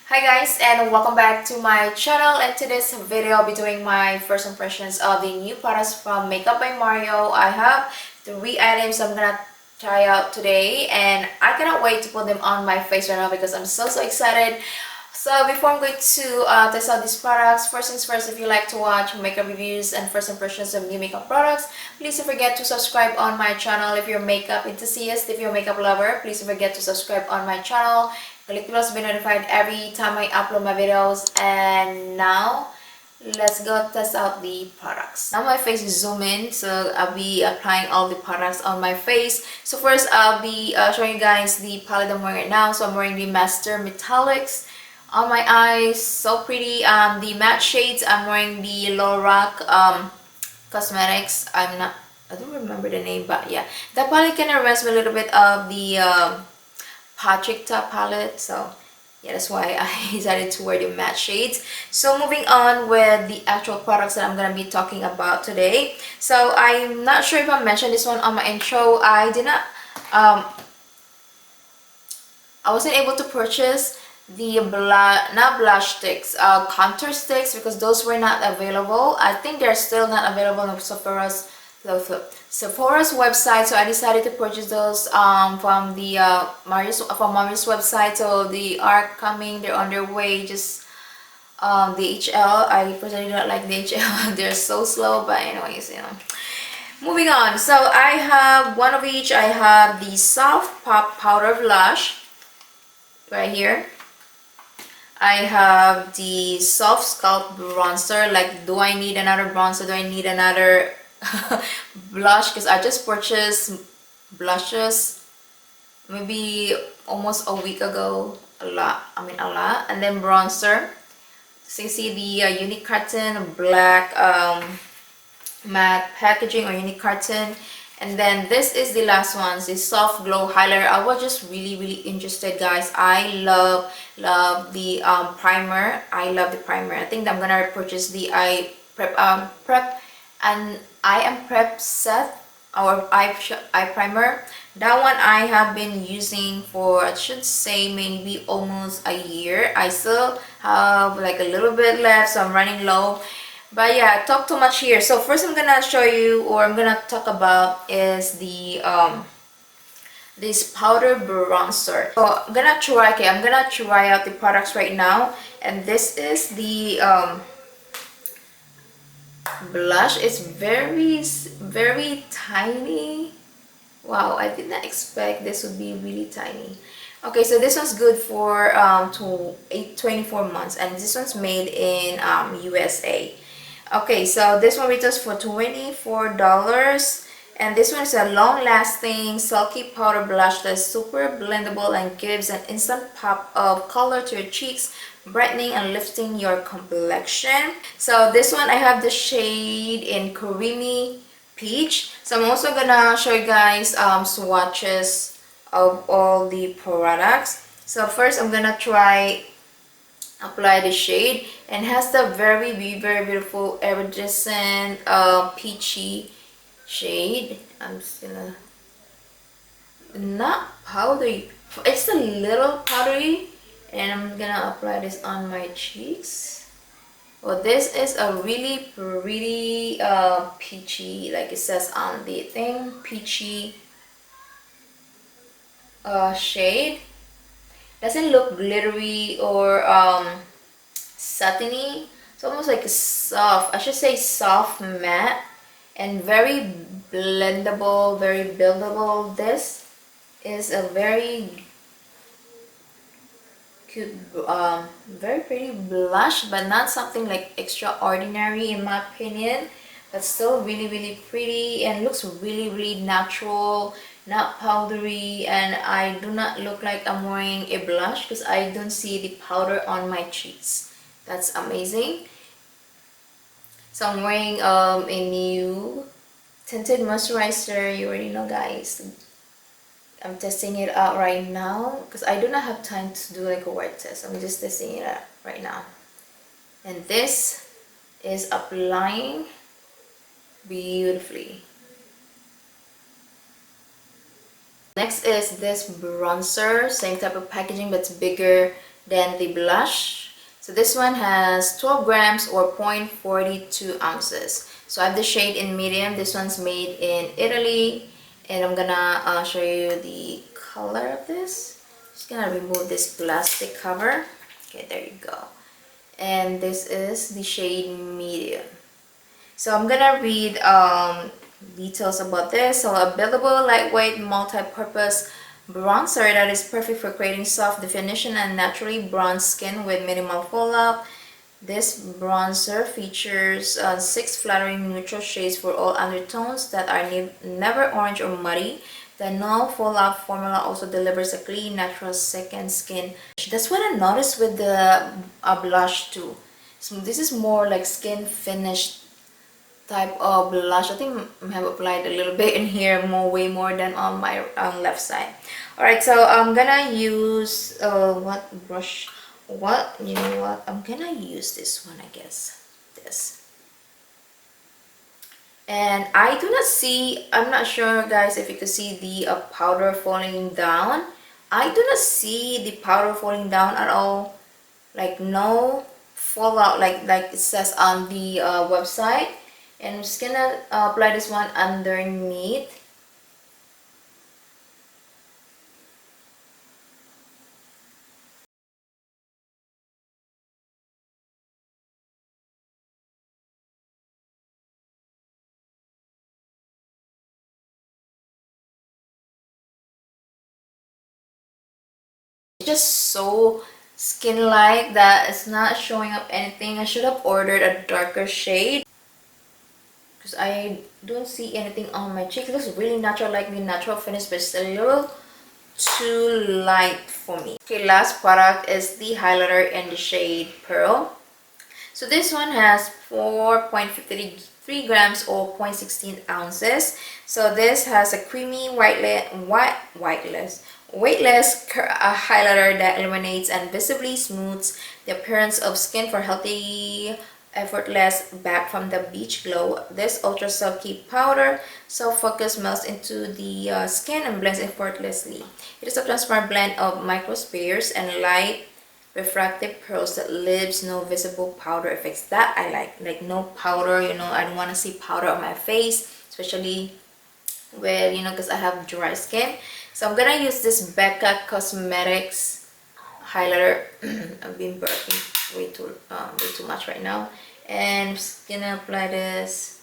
Hi guys, and welcome back to my channel. And today's video I'll be doing my first impressions of the new products from Makeup by Mario. I have 3 items I'm gonna try out today, and I cannot wait to put them on my face right now because I'm so excited. So before I'm going to test out these products, first things first, if you like to watch makeup reviews and first impressions of new makeup products, please don't forget to subscribe on my channel. If you're a makeup enthusiast, if you're a makeup lover, please don't forget to subscribe on my channel. Click the bell to be notified every time I upload my videos. And now let's go test out the products. Now my face is zoom in, so I'll be applying all the products on my face. So first I'll be showing you guys the palette I'm wearing right now. So I'm wearing the Master Metallics on my eyes, so pretty. The matte shades, I'm wearing the Lorac Cosmetics. I don't remember the name, but yeah, that palette kind of reminds me a little bit of the Patrick Top palette, so yeah, that's why I decided to wear the matte shades. So moving on with the actual products that I'm gonna be talking about today. So I'm not sure if I mentioned this one on my intro. I did not I wasn't able to purchase the not blush sticks, contour sticks, because those were not available. I think they're still not available on Sephora's website, so I decided to purchase those from the Mario's website. So they are coming, they're on their way. Just DHL, I personally don't like DHL. They're so slow, but anyways, moving on. So I have one of each. I have the Soft Pop Powder Blush right here. I have the Soft Sculpt Bronzer. Like, do I need another bronzer? Do I need another blush? Because I just purchased blushes maybe almost a week ago. A lot. And then bronzer. So you see the unique carton, black matte packaging or unique carton. And then this is the last one, the Soft Glow Highlighter. I was just really interested, guys. I love the primer. I love the primer. I think I'm gonna purchase the eye prep and I am prep set, our eye primer. That one I have been using for, I should say, maybe almost a year. I still have like a little bit left, so I'm running low. But yeah, I talk too much here. So first I'm gonna show you, or I'm gonna talk about, is the this powder bronzer. So I'm gonna try out the products right now. And this is the blush. It's very tiny. Wow, I did not expect this would be really tiny. Okay, so this one's good for 24 months, and this one's made in USA. Okay, so this one retails for $24, and this one is a long-lasting silky powder blush that's super blendable and gives an instant pop of color to your cheeks, brightening and lifting your complexion. So this one, I have the shade in Creamy Peach. So I'm also gonna show you guys swatches of all the products. So first I'm gonna apply the shade, and has the very beautiful iridescent peachy shade. I'm just gonna, not powdery, it's a little powdery, and I'm gonna apply this on my cheeks. Well, this is a really pretty peachy, like it says on the thing, peachy shade. Doesn't look glittery or satiny. It's almost like a soft, I should say soft matte, and very blendable, very buildable. This is a very cute, very pretty blush, but not something like extraordinary in my opinion, but still really pretty, and looks really natural, not powdery. And I do not look like I'm wearing a blush because I don't see the powder on my cheeks. That's amazing. So I'm wearing a new tinted moisturizer. You already know, guys. I'm testing it out right now because I do not have time to do like a word test. I'm just testing it out right now. And this is applying beautifully. Next is this bronzer, same type of packaging but it's bigger Then the blush. So this one has 12 grams or 0.42 ounces. So I have the shade in medium. This one's made in Italy. And I'm gonna show you the color of this. Just gonna remove this plastic cover. Okay, there you go. And this is the shade medium. So I'm gonna read details about this. So a buildable, lightweight, multi-purpose bronzer that is perfect for creating soft definition and naturally bronzed skin with minimal fallout. This bronzer features 6 flattering neutral shades for all undertones that are never orange or muddy. The no fallout formula also delivers a clean, natural second skin. That's what I noticed with the blush too. So this is more like skin finished type of blush. I think I have applied a little bit in here, way more than on my left side. Alright, so I'm gonna use what brush, you know what, I'm gonna use this one, I guess, this. And I do not see, I'm not sure guys if you can see the powder falling down. I do not see the powder falling down at all, like no fallout like it says on the website. And I'm just gonna apply this one underneath. It's just so skin-like that it's not showing up anything. I should have ordered a darker shade because I don't see anything on my cheeks. It looks really natural, like the natural finish, but it's a little too light for me. Okay, last product is the highlighter in the shade Pearl. So this one has 4.53 grams or 0.16 ounces. So this has a creamy weightless highlighter that illuminates and visibly smooths the appearance of skin for healthy, effortless back from the beach glow. This ultra silky powder self-focus melts into the skin and blends effortlessly. It is a transparent blend of micro spheres and light refractive pearls that leaves no visible powder effects. That I like no powder, you know. I don't want to see powder on my face, especially with, you know, because I have dry skin. So I'm gonna use this Becca Cosmetics highlighter. I've been burping way too much right now, and I'm just gonna apply this.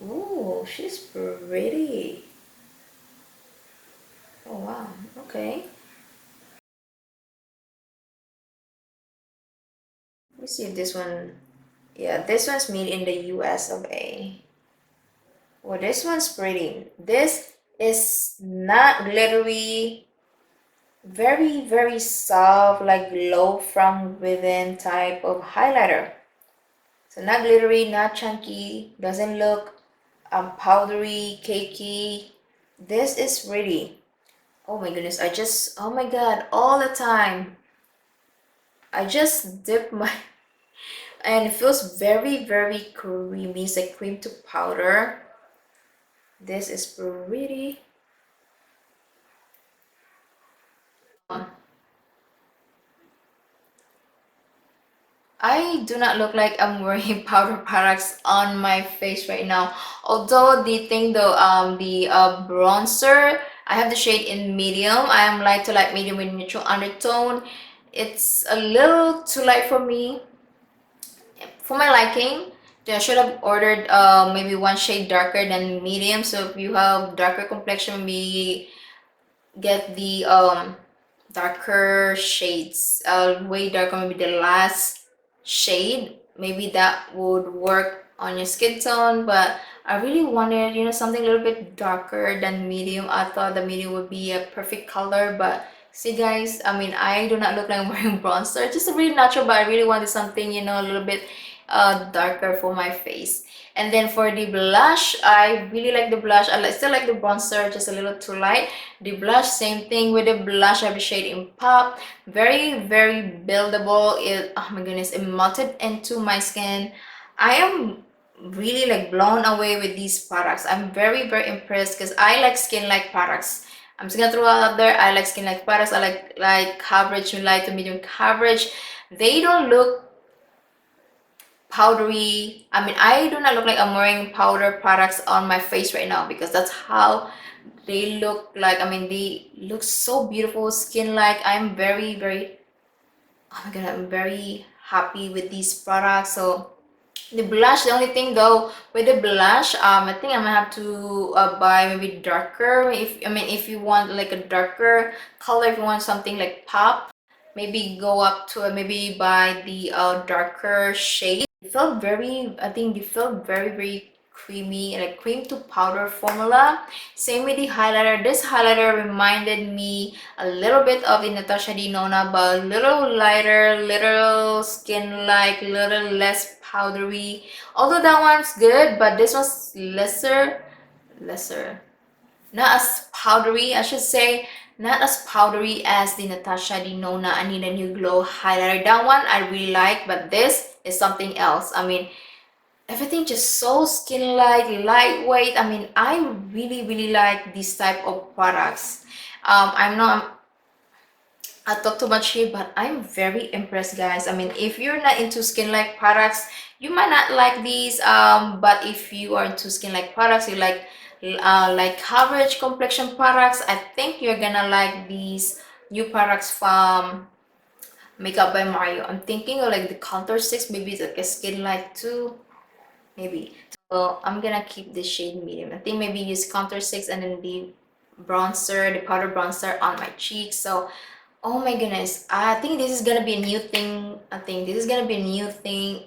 Ooh, she's pretty. Oh wow, okay. Let me see if this one, yeah, this one's made in the US of A. Well, this one's pretty. This is not glittery, very soft, like glow from within type of highlighter. So not glittery, not chunky, doesn't look powdery, cakey. This is pretty. Oh my goodness, oh my god, all the time I just dip my and it feels very creamy. It's like cream to powder. This is pretty. I do not look like I'm wearing powder products on my face right now. Although the bronzer, I have the shade in medium. I am light to light medium with neutral undertone. It's a little too light for me, for my liking. Then I should have ordered maybe one shade darker than medium. So if you have darker complexion, maybe get the darker shades, way darker, maybe the last shade, maybe that would work on your skin tone. But I really wanted, you know, something a little bit darker than medium. I thought the medium would be a perfect color, but see guys, I mean, I do not look like I'm wearing bronzer, just a really natural, but I really wanted something, you know, a little bit darker for my face. And then for the blush, I really like the blush. Still like the bronzer, just a little too light. The blush, same thing with the blush. I have the shade in Pop. Very buildable. Oh my goodness, it melted into my skin. I am really like blown away with these products. I'm very impressed because I like skin like products. I'm just gonna throw it out there. I like skin like products. I like coverage, light to medium coverage. They don't look powdery. I mean, I do not look like I'm wearing powder products on my face right now because that's how they look like. I mean, they look so beautiful, skin like. I'm very, oh my god, I'm very happy with these products. So the blush, the only thing though with the blush, I think I'm gonna have to buy maybe darker. If you want like a darker color, if you want something like pop, maybe go up to maybe buy the darker shade. It felt very, I think they felt very creamy, like cream to powder formula. Same with the highlighter. This highlighter reminded me a little bit of the Natasha Denona, but a little lighter, little skin like, little less powdery. Although that one's good, but this one's lesser, not as powdery, I should say, not as powdery as the Natasha Denona I Need a New Glow highlighter. That one I really like, but this is something else. I mean, everything just so skin light, lightweight. I mean, I really like these type of products. I'm not, I talk too much here, but I'm very impressed, guys. I mean, if you're not into skin like products, you might not like these. But if you are into skin like products, you like coverage complexion products, I think you're gonna like these new products from Makeup by Mario. I'm thinking of like the Contour 6, maybe it's like a skin light too, maybe. So I'm gonna keep this shade medium. I think maybe use Contour 6 and then the bronzer, the powder bronzer on my cheeks. So oh my goodness, I think this is gonna be a new thing. I think this is gonna be a new thing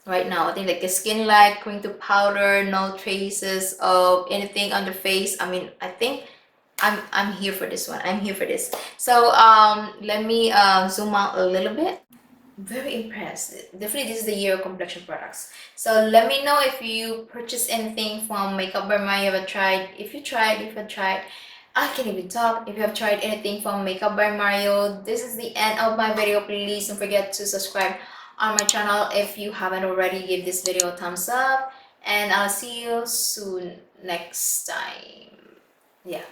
right now. I think like a skin light, going to powder, no traces of anything on the face. I mean, I think I'm here for this one. I'm here for this. So let me zoom out a little bit. Very impressed. Definitely this is the year of complexion products. So let me know if you purchased anything from Makeup by Maya. Have tried? If you tried, I can't even talk. If you have tried anything from Makeup by Mario, this is the end of my video. Please don't forget to subscribe on my channel if you haven't already. Give this video a thumbs up, and I'll see you soon next time. Yeah.